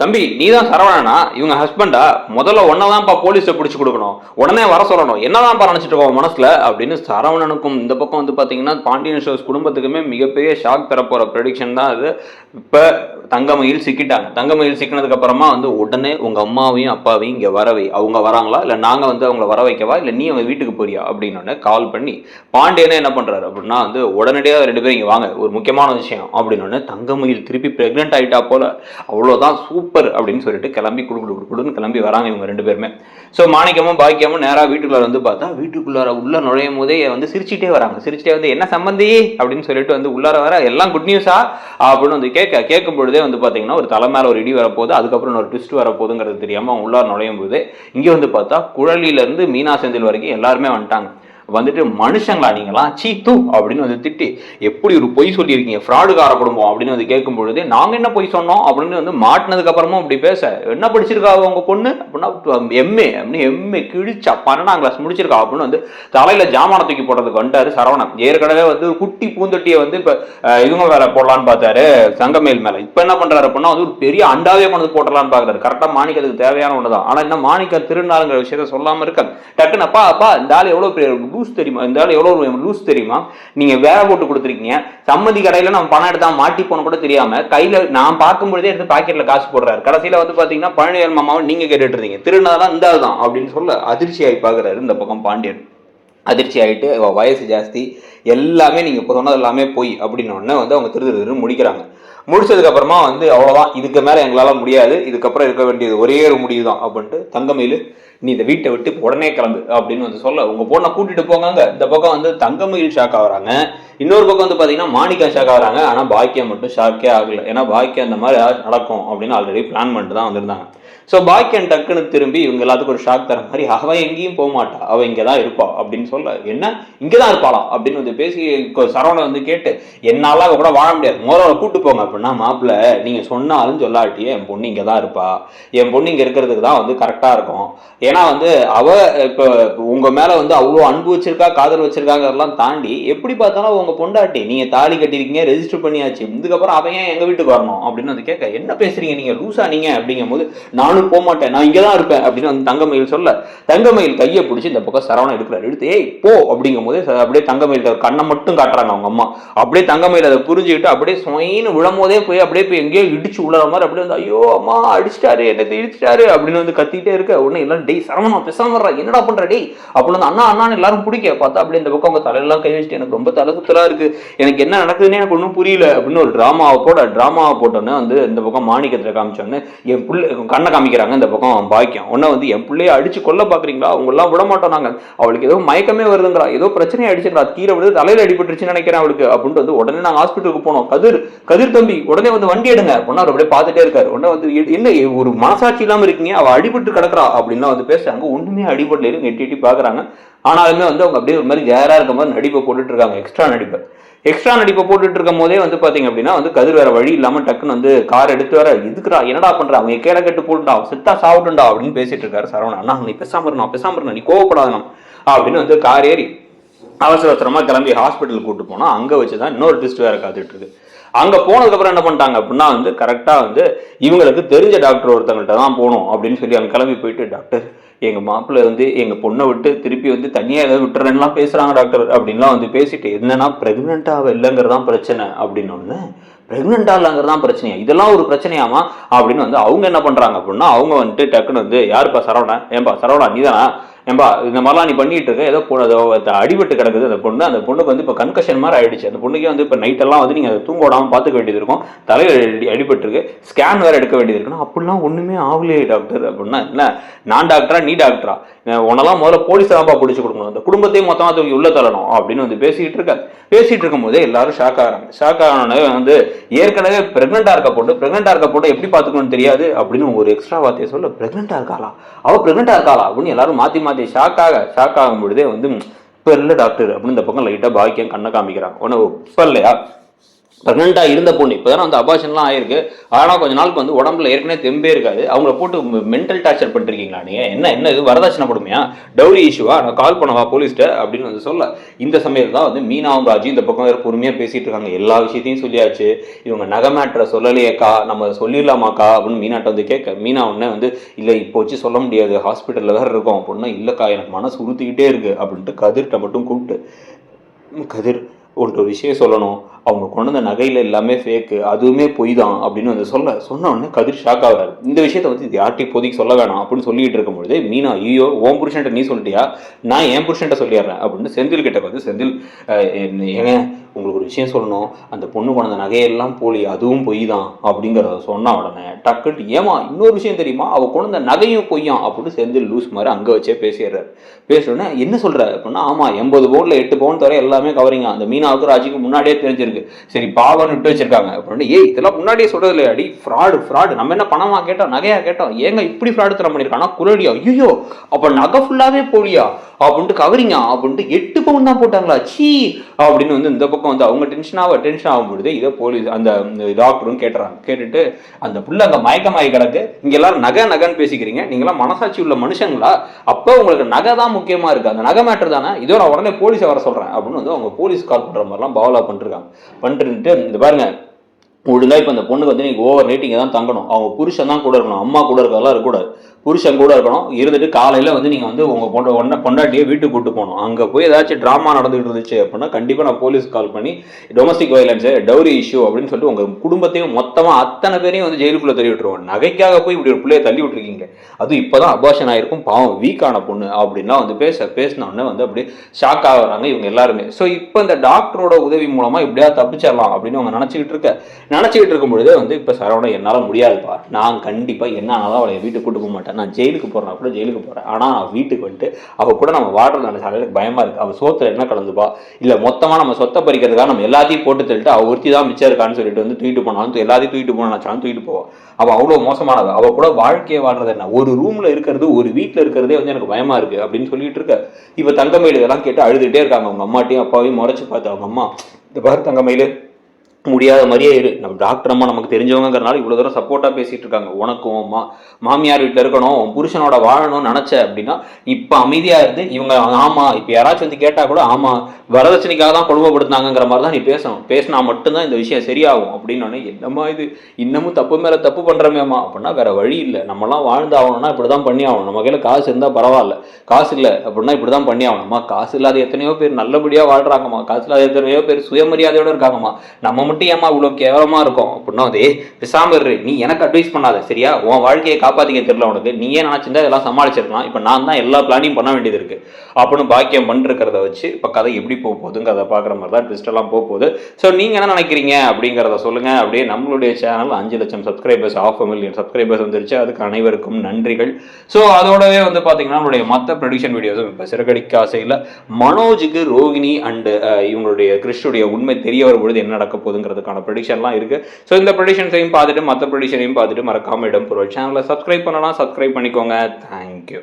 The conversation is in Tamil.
தம்பி நீ தான் சரவணனா, இவங்க ஹஸ்பண்டா? முதல்ல ஒன்னதான்ப்பா போலீஸை பிடிச்சி கொடுக்கணும், உடனே வர சொல்லணும், என்னதான்ப்பா நினைச்சிட்டு இருக்கோம் மனசுல அப்படின்னு சரவணனுக்கும் இந்த பக்கம் வந்து பாத்தீங்கன்னா பாண்டியன் ஷோஸ் குடும்பத்துக்குமே மிகப்பெரிய ஷாக் தரப்போற ப்ரெடிக்ஷன் தான் அது. இப்ப தங்கமயில் சிக்கிட்டாங்க. தங்கமயில் சிக்கினதுக்கு அப்புறமா வந்து உடனே உங்க அம்மாவையும் அப்பாவையும் இங்க வரவை, அவங்க வராங்களா இல்ல நாங்க வந்து அவங்கள வர வைக்கவா இல்ல நீ அவங்க வீட்டுக்கு போறியா அப்படின்னு கால் பண்ணி பாண்டியனே என்ன பண்றாரு அப்படின்னா வந்து உடனடியாக 2 பேரும் இங்க வாங்க, ஒரு முக்கியமான விஷயம் அப்படின்னு. தங்கமயில் திருப்பி பிரெக்னென்ட் ஆயிட்டா போல, அவ்வளவுதான் சூப்பர் அப்படின்னு சொல்லிட்டு கிளம்பி குடுன்னு கிளம்பி வராங்க இவங்க 2 பேருமே. ஸோ மாணிக்கமும் பாக்கியமும் நேராக வீட்டுக்குள்ளார வந்து பார்த்தா வீட்டுக்குள்ளார உள்ள நுழையும் போதே வந்து சிரிச்சுட்டே வராங்க. சிரிச்சுட்டே வந்து என்ன சம்பந்தி அப்படின்னு சொல்லிட்டு வந்து உள்ளார வர எல்லாம் குட் நியூஸா அப்படின்னு வந்து கேட்கும் பொழுதே வந்து பார்த்தீங்கன்னா ஒரு தலை மேலே ஒரு இடி வரப்போகுது, அதுக்கப்புறம் ஒரு ட்விஸ்ட் வரப்போகுதுங்கிறது தெரியாமல் அவங்க உள்ளார நுழையும் போது இங்கே வந்து பார்த்தா குழலியிலேருந்து மீனா செந்தில் வரைக்கும் எல்லாருமே வந்துட்டாங்க. வந்துட்டு மனுஷங்களா நீங்களா சீ தூ அப்படின்னு வந்து திட்டி எப்படி ஒரு பொய் சொல்லியிருக்கீங்க, ஃப்ராடுகார குடும்பம் அப்படின்னு வந்து கேட்கும் பொழுது நாங்கள் என்ன பொய் சொன்னோம் அப்படின்னு வந்து மாட்டினதுக்கு அப்புறமும் அப்படி பேச என்ன படிச்சிருக்கா உங்க பொண்ணு அப்படின்னா எம்ஏ அப்படின்னு எம்ஏ கிழிச்சா 12ஆம் கிளாஸ் முடிச்சிருக்கா அப்படின்னு வந்து தலையில ஜாமான தூக்கி போடுறதுக்கு வந்துட்டாரு சரவணன். ஏற்கனவே வந்து ஒரு குட்டி பூந்தொட்டியை வந்து இப்போ இவங்க வேலை போடலான்னு பார்த்தாரு தங்கமயில் மேல. இப்போ என்ன பண்றாரு அப்படின்னா வந்து ஒரு பெரிய அண்டாவே கொண்டு போட்டலான்னு பாக்குறாரு. கரெக்டாக மாணிக்கத்துக்கு தேவையான ஒண்ணுதான். ஆனா என்ன மாணிக்க திருநாளுங்கிற விஷயத்த சொல்லாம இருக்க டக்குன்னு அப்பா இந்த ஆள் எவ்வளவு பெரிய லூஸ் தெரியுமா, இந்த ஆள் எவ்வளவு லூஸ் தெரியுமா, நீங்க வேலை போட்டு கொடுத்துருக்கீங்க, சம்மதி கடையில நம்ம பணம் எடுத்தா மாட்டி போன கூட தெரியாம கையில நான் பார்க்கும் பொழுதே எடுத்து பாக்கெட்ல காசு போடுறாரு. கடைசியில வந்து பாத்தீங்கன்னா பழனிவேல் மாமாவை நீங்க கேட்டுட்டு இருந்தீங்க, திருநாதான் இந்த ஆள் தான் அப்படின்னு சொல்ல அதிர்ச்சி ஆகி பாக்குறாரு இந்த பக்கம் பாண்டியன். அதிர்ச்சி ஆகிட்டு வயசு ஜாஸ்தி எல்லாமே நீங்க சொன்னது எல்லாமே போய் அப்படின்னு வந்து அவங்க திரு முடிக்கிறாங்க. முடிச்சதுக்கு அப்புறமா வந்து அவ்வளவுதான், இதுக்கு மேல எங்களால முடியாது, இதுக்கப்புறம் இருக்க வேண்டியது ஒரே ஒரு முடிவு தான் அப்படின்ட்டு தங்கமயில் நீ இந்த வீட்டை விட்டு உடனே கிளம்பு அப்படின்னு வந்து சொல்ல உங்க பொண்ணை கூட்டிட்டு போங்க. இந்த பக்கம் வந்து தங்கமயில் ஷாக் ஆகுறாங்க, இன்னொரு பக்கம் வந்து பாத்தீங்கன்னா மாணிக்கா ஷாக் ஆகுறாங்க. ஆனா பாக்கியம் மட்டும் ஷாக்கே ஆகல, ஏன்னா பாக்கியம் அந்த மாதிரி நடக்கும் அப்படின்னு ஆல்ரெடி பிளான் பண்ணிட்டு தான் வந்திருந்தாங்க. ஸோ பாக்கியன் டக்குன்னு திரும்பி இவங்க எல்லாத்துக்கும் ஒரு ஷாக் தர மாதிரி அவன் எங்கேயும் போக மாட்டா, அவன் இங்கே தான் இருப்பா அப்படின்னு சொல்ல என்ன இங்கே தான் இருப்பாளா அப்படின்னு வந்து பேசி சரவணை வந்து கேட்டு என்னால அவ கூட வாழ முடியாது, முதல்ல கூட்டு போங்க அப்படின்னா மாப்பிள்ள நீங்கள் சொன்னாலும் சொல்லாட்டியே என் பொண்ணு இங்கே தான் இருப்பா, என் பொண்ணு இங்கே இருக்கிறதுக்கு தான் வந்து கரெக்டாக இருக்கும். ஏன்னா வந்து அவ இப்போ உங்கள் மேலே வந்து அவ்வளோ அன்பு வச்சிருக்கா காதல் வச்சிருக்காங்கிறதெல்லாம் தாண்டி எப்படி பார்த்தாலும் உங்கள் பொண்டாட்டி நீங்கள் தாலி கட்டிருக்கீங்க ரெஜிஸ்டர் பண்ணியாச்சு, இதுக்கப்புறம் அவன் ஏன் எங்கள் வீட்டுக்கு வரணும் அப்படின்னு வந்து கேட்க என்ன பேசுறீங்க நீங்கள் லூசா நீங்கள் அப்படிங்கும் போது நானும் போக மாட்டேன் நான் இங்கே தான் இருப்பேன் அப்படின்னு வந்து தங்கமயில் சொல்ல தங்கமயில் கையை பிடிச்சி இந்த பக்கம் சரவணன் எடுக்கிறார். எடுத்து ஏய் போ அப்படிங்கும் போது அப்படியே தங்கமயில் கண்ணை மட்டும் காட்டுறாங்க அவங்க அம்மா. அப்படியே தங்கமயில் அதை புரிஞ்சுக்கிட்டு அப்படியே சுயின்னு விழும்போதே போய் அப்படியே போய் எங்கேயோ இடிச்சு விழுற மாதிரி அப்படியே வந்து ஐயோ அம்மா அடிச்சிட்டாரு என்னை இடிச்சிட்டாரு அப்படின்னு வந்து கத்திட்டே இருக்க உடனே எல்லாம் டேய் சரவணா பேசாம வர்றா என்னடா பண்ற டேய் அப்படின்னு அண்ணா அண்ணான்னு எல்லாரும் பிடிக்க பார்த்தா அப்படியே இந்த பக்கம் அவங்க தலையெல்லாம் கை வச்சுட்டு எனக்கு ரொம்ப தலை சுத்தலா இருக்கு, எனக்கு என்ன நடக்குதுன்னு எனக்கு ஒன்றும் புரியல அப்படின்னு ஒரு டிராமாவை போட்டோன்னே வந்து இந்த பக்கம் மாணிக்கத்தில் காமிச்சோன்னு என் பிள்ளை கண்ணை காமிக்கிறாங்க. இந்த பக்கம் பாக்கியம் உன்ன வந்து என் பிள்ளைய அடிச்சு கொல்ல பாக்குறீங்களா, அவங்க எல்லாம் விட மாட்டோம் நாங்க, அவளுக்கு ஏதோ மயக்கமே வருதுங்கிறா, ஏதோ பிரச்சனையை அடிச்சுக்கிறா, கீழே விழுது தலையில அடிபட்டுருச்சுன்னு நினைக்கிறேன் அவளுக்கு அப்படின்ட்டு வந்து உடனே நாங்க ஹாஸ்பிட்டலுக்கு போனோம். கதிர் தம்பி உடனே வந்து வண்டி எடுங்க பொண்ணா அப்படியே பார்த்துட்டே இருக்காரு. உடனே வந்து என்ன ஒரு மனசாட்சி இல்லாம இருக்கீங்க, அவ அடிபட்டு கிடக்குறா அப்படின்னா வந்து பேசுறாங்க. ஒண்ணுமே அடிபடல எட்டி பாக்குறாங்க. ஆனாலுமே வந்து அவங்க அப்படியே ஒரு மாதிரி கேரா இருக்க மாதிரி நடிப்பை போட்டுட்டு இருக்காங்க, எக்ஸ்ட்ரா நடிப்பை போட்டுட்டு இருக்கும் போதே வந்து பாத்தீங்க அப்படின்னா வந்து கதிர் வேற வழி இல்லாம டக்குன்னு வந்து கார் எடுத்து வர எதுக்குறா என்னடா பண்ற அவங்க கேட கட்டு போட்டுட்டா செத்தா சாப்பிட்டுண்டா அப்படின்னு பேசிட்டு இருக்காரு சரவணன். அண்ணா நீ பேசாம இருந்தா நீ கோவப்படாதனம் அப்படின்னு வந்து கார் ஏறி அவசரமா கிளம்பி ஹாஸ்பிட்டல் கூட்டு போனா அங்க வச்சுதான் இன்னொரு ட்விஸ்ட் வேற காத்துட்டு இருக்கு. அங்க போனதுக்கு அப்புறம் என்ன பண்ணிட்டாங்க அப்படின்னா வந்து கரெக்டா வந்து இவங்களுக்கு தெரிஞ்ச டாக்டர் ஒருத்தவங்கள்ட்ட தான் போகணும் அப்படின்னு சொல்லி அங்க கிளம்பி போயிட்டு டாக்டர் எங்க மாப்பிள்ளை வந்து எங்க பொண்ணை விட்டு திருப்பி வந்து தனியா ஏதாவது விட்டுறேன்லாம் பேசுறாங்க டாக்டர் அப்படின்லாம் வந்து பேசிட்டு என்னன்னா பிரெக்னெண்டா இல்லைங்கிறதான் பிரச்சனை அப்படின்னு ஒண்ணு, பிரெக்னெண்டா இல்லைங்கிறதான் பிரச்சனையா, இதெல்லாம் ஒரு பிரச்சனையாமா அப்படின்னு வந்து அவங்க என்ன பண்றாங்க அப்படின்னா அவங்க வந்துட்டு டக்குன்னு வந்து யாருப்பா சரவணா, ஏன்பா சரவணா நீதானா, ஏன்பா இந்த மாதிரிலாம் நீ பண்ணிட்டு இருக்க, ஏதோ அடிபட்டு கிடக்குது அந்த பொண்ணுக்கு வந்து இப்போ கன்கஷன் மாதிரி ஆயிடுச்சு, அந்த பொண்ணுக்கே வந்து இப்போ நைட்டெல்லாம் வந்து நீங்கள் தூங்க விடாமல் பார்த்துக்க வேண்டியது இருக்கும், தலையில் அடிபட்டு இருக்கு, ஸ்கேன் வேற எடுக்க வேண்டியது இருக்குன்னா அப்படிலாம் ஒன்றுமே ஆகலையே டாக்டர் அப்படின்னா என்ன நான் டாக்டரா நீ டாக்டரா, உன்னெல்லாம் முதல்ல போலீஸ் தான்ப்பா பிடிச்சி கொடுக்கணும், அந்த குடும்பத்தையும் மொத்தமாக தூக்கி உள்ள தள்ளணும் அப்படின்னு வந்து பேசிட்டு இருக்கும் போதே எல்லாரும் ஷாக் ஆகணும் வந்து ஏற்கனவே பிரெக்னெண்டா இருக்க போட்டு எப்படி பார்த்துக்கணும்னு தெரியாது அப்படின்னு ஒரு எக்ஸ்ட்ரா வார்த்தையை சொல்ல பிரெக்னெண்டா இருக்காளா அப்படின்னு எல்லாரும் மாத்தி ஷாக் ஆகும் பொழுதே வந்து இப்ப இல்ல டாக்டர் அப்படின்னு இந்த பக்கம் லைட்டா பாக்கியம் கண்ணை காமிக்கிறாங்க. உனக்கு இப்ப இல்லையா ப்ரெக்னெண்ட்டாக இருந்த பொண்ணு இப்போ தானே வந்து அபார்ஷன்லாம் ஆயிருக்கு. ஆனால் கொஞ்ச நாளுக்கு வந்து உடம்புல ஏற்கனவே தெம்பே இருக்காது. அவங்கள போட்டு மென்டல் டார்ச்சர் பண்ணிருக்கீங்களா நீங்கள்? என்ன இது வரதட்சணை கொடுமையா, டவுரி இஷ்யூவா, நான் கால் பண்ணவா போலீஸ்கிட்ட அப்படின்னு வந்து சொல்ல, இந்த சமயத்தில் தான் வந்து மீனாவும் ராஜி இந்த பக்கம் வேறு பொறுமையாக பேசிகிட்டு இருக்காங்க. எல்லா விஷயத்தையும் சொல்லியாச்சு, இவங்க நகை மேட்ரை சொல்லலையேக்கா, நம்ம சொல்லிடலாமாக்கா அப்படின்னு மீனாட்ட வந்து கேட்க, மீனா உடனே வந்து இல்லை இப்போ வச்சு சொல்ல முடியாது, ஹாஸ்பிட்டலில் வேறு இருக்கோம் அப்படின்னா, இல்லைக்கா எனக்கு மனசு உறுத்திக்கிட்டே இருக்குது அப்படின்ட்டு கதிர்கிட்ட மட்டும் கூப்பிட்டு, கதிர் உன்ட்டு ஒரு விஷயம் சொல்லணும், அவங்க கொண்டு வந்த நகையில் எல்லாமே ஃபேக்கு, அதுவுமே பொய் தான் அப்படின்னு வந்து சொன்ன உடனே கதிர் ஷாக் ஆகிறாரு. இந்த விஷயத்த வந்து இது யார்ட்டி இப்போதைக்கு சொல்ல வேணாம் அப்படின்னு சொல்லிட்டு இருக்கும்பொழுது மீனா, ஐயோ ஓம் புருஷன்ட்ட நீ சொல்லிட்டியா, நான் என் புருஷன்ட்ட சொல்லிடுறேன் அப்படின்னு செந்தில் கிட்ட வந்து, செந்தில் ஏங்க உங்களுக்கு ஒரு விஷயம் சொல்லணும், அந்த பொண்ணு கொண்டு வந்த நகையெல்லாம் போலி, அதுவும் பொய் தான் அப்படிங்கிறத சொன்ன உடனே டக்குட்டு, ஏமா இன்னொரு விஷயம் தெரியுமா, அவள் கொண்டு வந்த நகையும் பொய்யாம் அப்படின்னு செந்தில் லூஸ் மாதிரி அங்கே வச்சே பேசிடுறாரு. பேசுறோன்னே என்ன சொல்கிற அப்படின்னா, ஆமாம் 80 பவுனில் 8 பவுன் தவிர எல்லாமே கவரிங்க, அந்த மீனாவுக்கு ராஜிக்கு முன்னாடியே தெரிஞ்சிருக்கு, சரி பாவம்னு விட்டு வச்சிருக்காங்க அப்படின்னு. ஏய் இதெல்லாம் முன்னாடியே சொல்றது இல்லையா, அடி ஃப்ராடு, நம்ம என்ன பணமா கேட்டோம், நகையா கேட்டோம், ஏங்க இப்படி ஃப்ராடு தரம் பண்ணியிருக்கானா குரடியா, ஐயோ அப்போ நகை ஃபுல்லாகவே போலியா அப்படின்ட்டு கவரிங்க அப்படின்ட்டு 8 பவுன் தான் போட்டாங்களா சீ அப்படின்னு வந்து இந்த பக்கம் வந்து அவங்க டென்ஷன் ஆகும்பொழுது இதை போலீஸ் அந்த டாக்டரும் கேட்டுட்டு, அந்த புள்ள அங்கே மயக்கமாகி கிடக்கு, இங்க எல்லாரும் நகைன்னு பேசிக்கிறீங்க, நீங்களாம் மனசாட்சி உள்ள மனுஷங்களா, அப்போ உங்களுக்கு நகை தான் முக்கியமா இருக்கு, அந்த நகை மேட்டர் தானே, இதோ நான் உடனே போலீஸை வர சொல்றேன் அப்படின்னு வந்து அவங்க போலீஸ் கால் பண்ற மாதிரிலாம் பவலா பண்ணிட்டு இந்த பாருங்க, ஒழுங்கா இப்போ அந்த பொண்ணுக்கு வந்து நீங்கள் ஓவர் ரேட்டிங்க தான் தங்கணும், அவங்க புருஷன் தான் கூட இருக்கணும், அம்மா கூட இருக்கிறதெல்லாம் இருக்கக்கூடாது, புருஷன் கூட இருக்கணும், இருந்துட்டு காலையில் வந்து நீங்கள் வந்து உங்கள் பொண்டாட்டியை வீட்டுக்கு கூட்டு போகணும், அங்கே போய் ஏதாச்சும் ட்ராமா நடந்துகிட்டு இருந்துச்சு அப்படின்னா கண்டிப்பாக நான் போலீஸ் கால் பண்ணி டொமஸ்டிக் வயலன்ஸு, டவுரி இஷ்யூ அப்படின்னு சொல்லிட்டு உங்கள் குடும்பத்தையும் மொத்தமாக அத்தனை பேரையும் வந்து ஜெயிலுக்குள்ளே தள்ளி விட்டுருவோம், நகைக்காக போய் இப்படி ஒரு பிள்ளையை தள்ளி விட்டுருக்கீங்க, அதுவும் இப்போ தான் அபார்ஷன் ஆகிருக்கும், பாவம் வீக்கான பொண்ணு அப்படின்னா வந்து பேசினோடனே வந்து அப்படி ஷாக் ஆகுறாங்க இவங்க எல்லாருமே. ஸோ இப்போ இந்த டாக்டரோட உதவி மூலமாக இப்படியா தப்பிச்சிடலாம் அப்படின்னு அவங்க நினச்சிக்கிட்டு இருக்கும் பொழுதே வந்து இப்போ சரவணன் என்னால் முடியாதுப்பா, நான் கண்டிப்பாக என்ன ஆனாலும் அவளை வீட்டுக்கு கூட்டு போக மாட்டேன், நான் ஜெயிலுக்கு போகிறேன்னா கூட ஜெயிலுக்கு போகிறேன், ஆனால் நான் வீட்டுக்கு வந்துட்டு அவள் கூட நம்ம வாடுறது நினைச்சாலே எனக்கு பயமாக இருக்குது, அவள் சோத்தில் என்ன கலந்துப்பா, இல்லை மொத்தமாக நம்ம சொத்தை பறிக்கிறதுக்காக நம்ம எல்லாத்தையும் போட்டு தள்ளிட்டு அவள் ஒருத்தி தான் மிச்சம் இருக்கான்னு சொல்லிட்டு வந்து தூக்கிட்டு போனாலும் எல்லாத்தையும் தூக்கிட்டு போனாலும் தூக்கிட்டு போவோம், அவள் அவ்வளோ மோசமானது, அவள் கூட வாழ்க்கையை வாழ்றது என்ன, ஒரு ரூமில் இருக்கிறது ஒரு வீட்டில் இருக்கிறதே வந்து எனக்கு பயமாக இருக்குது அப்படின்னு சொல்லிட்டு இருக்க. இப்போ தங்கமயில் இதெல்லாம் கேட்டு அழுதுகிட்டே இருக்காங்க, அவங்க அம்மாட்டையும் அப்பாவையும் முறைச்சி பார்த்து, அவங்க அம்மா இந்த பாரு தங்கமயில் முடியாத மாதிரியே இரு, நம்ம டாக்டர் அம்மா நமக்கு தெரிஞ்சவங்கிறனால இவ்வளோ தூரம் சப்போர்ட்டாக பேசிகிட்டு இருக்காங்க, உனக்கும் மாமியார் வீட்டில் இருக்கணும், உன் புருஷனோட வாழணும்னு நினச்ச அப்படின்னா இப்போ அமைதியாக இருந்து இவங்க ஆமாம் இப்போ யாராச்சும் வந்து கேட்டால் கூட ஆமாம் வரதட்சணைக்காக தான் கொடுமைப்படுத்தினாங்கிற மாதிரி தான் நீ பேசினா மட்டும்தான் இந்த விஷயம் சரியாகும் அப்படின்னு. என்னம்மா இது இன்னமும் தப்பு மேலே தப்பு பண்ணுறமேம்மா அப்படின்னா வேற வழி இல்லை, நம்மலாம் வாழ்ந்து ஆகணும்னா இப்படி தான் பண்ணி ஆகணும், நம்ம கையில் காசு இருந்தால் பரவாயில்ல, காசு இல்லை அப்படின்னா இப்படி தான் பண்ணி ஆகணும்மா, காசு இல்லாத எத்தனையோ பேர் நல்லபடியாக வாழ்கிறாங்கம்மா, காசு இல்லாத எத்தனையோ பேர் சுயமரியாதையோடு இருக்காங்கம்மா, நம்ம மட்டும் ஏமா இவ்வளோ கேவலமா இருக்கும் அப்படின்னா வந்து பேசாம இரு, நீ எனக்கு அட்வைஸ் பண்ணாத சரியா, உன் வாழ்க்கையை காப்பாத்திக்க தெரியல உனக்கு, நீயே நினைச்சிருந்தா இதெல்லாம் சமாளிச்சிருக்கலாம், இப்போ நான் தான் எல்லா பிளானிங் பண்ண வேண்டியது இருக்கு அப்படின்னு பாக்கியம் பண்ணிருக்கிறத வச்சு இப்போ கதை எப்படி போகுதுங்கிறத பார்க்குற மாதிரி தான் ட்விஸ்ட் எல்லாம் போகுது. ஸோ நீங்கள் என்ன நினைக்கிறீங்க அப்படிங்கிறத சொல்லுங்க. அப்படியே நம்மளுடைய சேனல் 5 லட்சம் சப்ஸ்கிரைபர்ஸ், 500,000 மில்லியன் சப்ஸ்கிரைபர்ஸ் வந்துருச்சு, அதுக்கு அனைவருக்கும் நன்றிகள். ஸோ அதோடவே வந்து பார்த்தீங்கன்னா நம்மளுடைய மற்ற ப்ரொடியூஷன் வீடியோஸும் இப்போ சிறகடிக்க ஆசையில் மனோஜுக்கு ரோகிணி அண்டு இவங்களுடைய கிறிஸ்டுடைய உண்மை தெரிய வரும்பொழுது என்ன நடக்க போகுதுங்கிறதுக்கான ப்ரெடிக்ஷன்லாம் இருக்குது. ஸோ இந்த ப்ரெடிக்ஷன்ஸையும் பார்த்துட்டு மற்ற ப்ரெடிக்ஷனையும் பார்த்துட்டு மறக்காமல் இடம் பொருள் சேனலை சப்ஸ்கிரைப் பண்ணலாம், சப்ஸ்கிரைப் பண்ணிக்கோங்க. தேங்க்யூ.